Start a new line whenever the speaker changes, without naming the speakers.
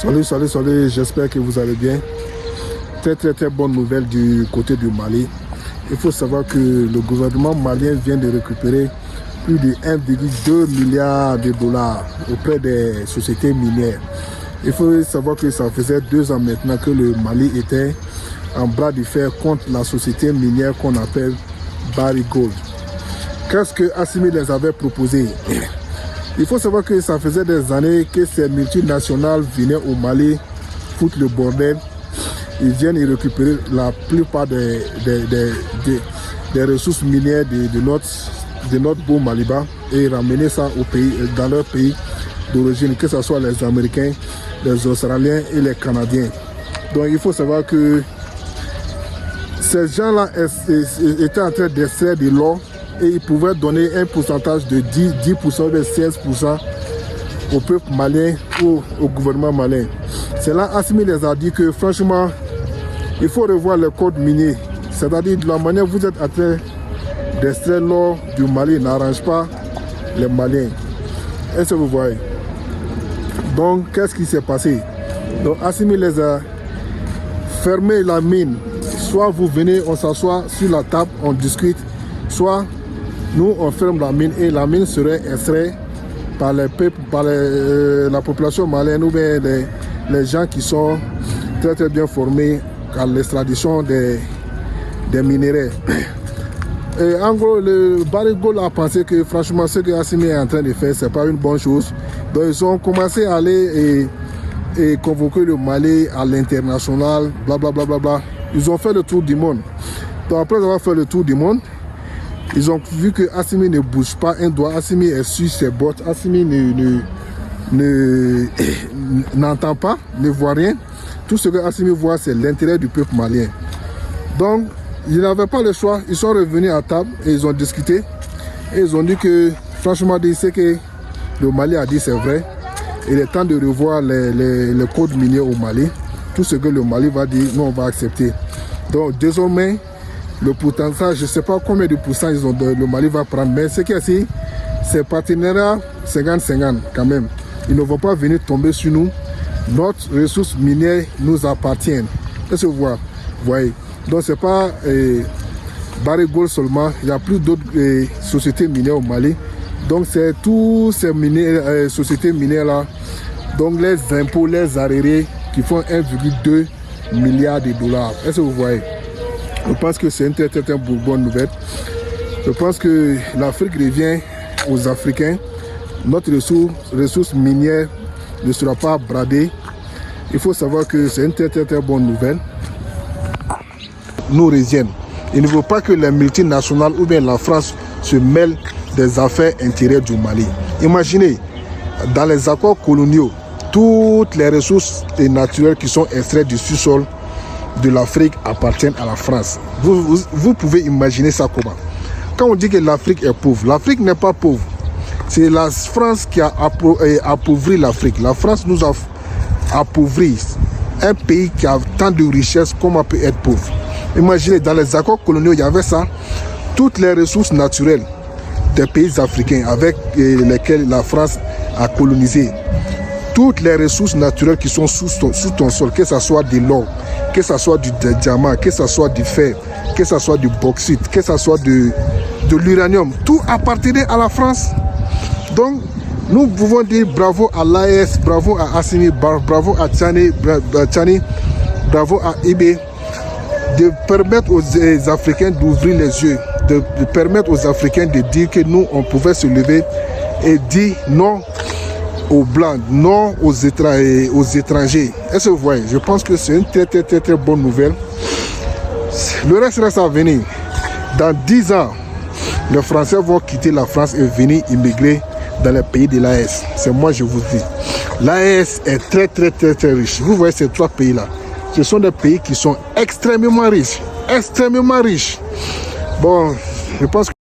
Salut, j'espère que vous allez bien. Très bonne nouvelle du côté du Mali. Il faut savoir que le gouvernement malien vient de récupérer plus de 1,2 milliard de dollars auprès des sociétés minières. Il faut savoir que ça faisait 2 ans maintenant que le Mali était en bras de fer contre la société minière qu'on appelle Barrick Gold. Qu'est-ce que Assimi les avait proposé? Il faut savoir que ça faisait des années que ces multinationales venaient au Mali foutre le bordel. Ils viennent y récupérer la plupart des ressources minières de notre beau Maliba et ramener ça au pays, dans leur pays d'origine, que ce soit les Américains, les Australiens et les Canadiens. Donc il faut savoir que ces gens-là étaient en train d'extraire de l'or et ils pouvaient donner un pourcentage de 10% de 16% au peuple malien ou au gouvernement malien. C'est là Assimi les a dit que franchement, il faut revoir le code minier. C'est-à-dire de la manière dont vous êtes en train d'extraire l'or du Mali n'arrange pas les Maliens. Est-ce que vous voyez? Donc, qu'est-ce qui s'est passé? Donc, Assimi les a fermé la mine. Soit vous venez, on s'assoit sur la table, on discute, soit nous, on ferme la mine et la mine serait extraite par les peuples, par la population malienne ou bien les gens qui sont très bien formés à l'extradition des minéraux. Et en gros, le Barrick Gold a pensé que franchement, ce que Assimi est en train de faire, c'est pas une bonne chose. Donc ils ont commencé à aller et convoquer le Mali à l'international, blablabla. Ils ont fait le tour du monde. Donc après avoir fait le tour du monde, ils ont vu que Assimi ne bouge pas un doigt, Assimi est sur ses bottes, Assimi n'entend pas, ne voit rien. Tout ce que Assimi voit, c'est l'intérêt du peuple malien. Donc, ils n'avaient pas le choix, ils sont revenus à table et ils ont discuté. Et ils ont dit que, franchement, ce que le Mali a dit, c'est vrai. Il est temps de revoir les codes miniers au Mali. Tout ce que le Mali va dire, nous, on va accepter. Donc, désormais, le pourcentage, je ne sais pas combien de pourcents le Mali va prendre, mais ce qui est ici, c'est partenariat 50-50 quand même. Ils ne vont pas venir tomber sur nous. Notre ressource minière nous appartient. Est-ce que vous voyez? Donc ce n'est pas Barrick Gold seulement, il y a plus d'autres sociétés minières au Mali. Donc c'est tous ces sociétés minières là, donc les impôts, les arriérés qui font 1,2 milliard de dollars. Est-ce que vous voyez? Je pense que c'est une très bonne nouvelle. Je pense que l'Afrique revient aux Africains. Notre ressource minière ne sera pas bradée. Il faut savoir que c'est une très bonne nouvelle. Nous reviennent. Il ne faut pas que les multinationales ou bien la France se mêlent des affaires intérieures du Mali. Imaginez, dans les accords coloniaux, toutes les ressources naturelles qui sont extraites du sous-sol de l'Afrique appartiennent à la France. Vous pouvez imaginer ça comment? Quand on dit que l'Afrique est pauvre, l'Afrique n'est pas pauvre. C'est la France qui a appauvri l'Afrique. La France nous a appauvri. Un pays qui a tant de richesses, comment peut être pauvre? Imaginez, dans les accords coloniaux, il y avait ça. Toutes les ressources naturelles des pays africains avec lesquels la France a colonisé. Toutes les ressources naturelles qui sont sous ton sol, que ce soit de l'or, que ce soit du diamant, que ce soit du fer, que ce soit du bauxite, que ce soit de l'uranium, tout appartenait à la France. Donc, nous pouvons dire bravo à l'AES, bravo à Assimi, bravo à Tchani, bravo à Ibé, de permettre aux Africains d'ouvrir les yeux, de permettre aux Africains de dire que nous, on pouvait se lever et dire non aux Blancs, non aux étrangers. Est-ce que vous voyez? Je pense que c'est une très bonne nouvelle. Le reste à venir. Dans 10 ans, les Français vont quitter la France et venir immigrer dans les pays de l'AES. C'est moi, je vous dis. L'AES est très riche. Vous voyez ces 3 pays-là. Ce sont des pays qui sont extrêmement riches. Bon, je pense que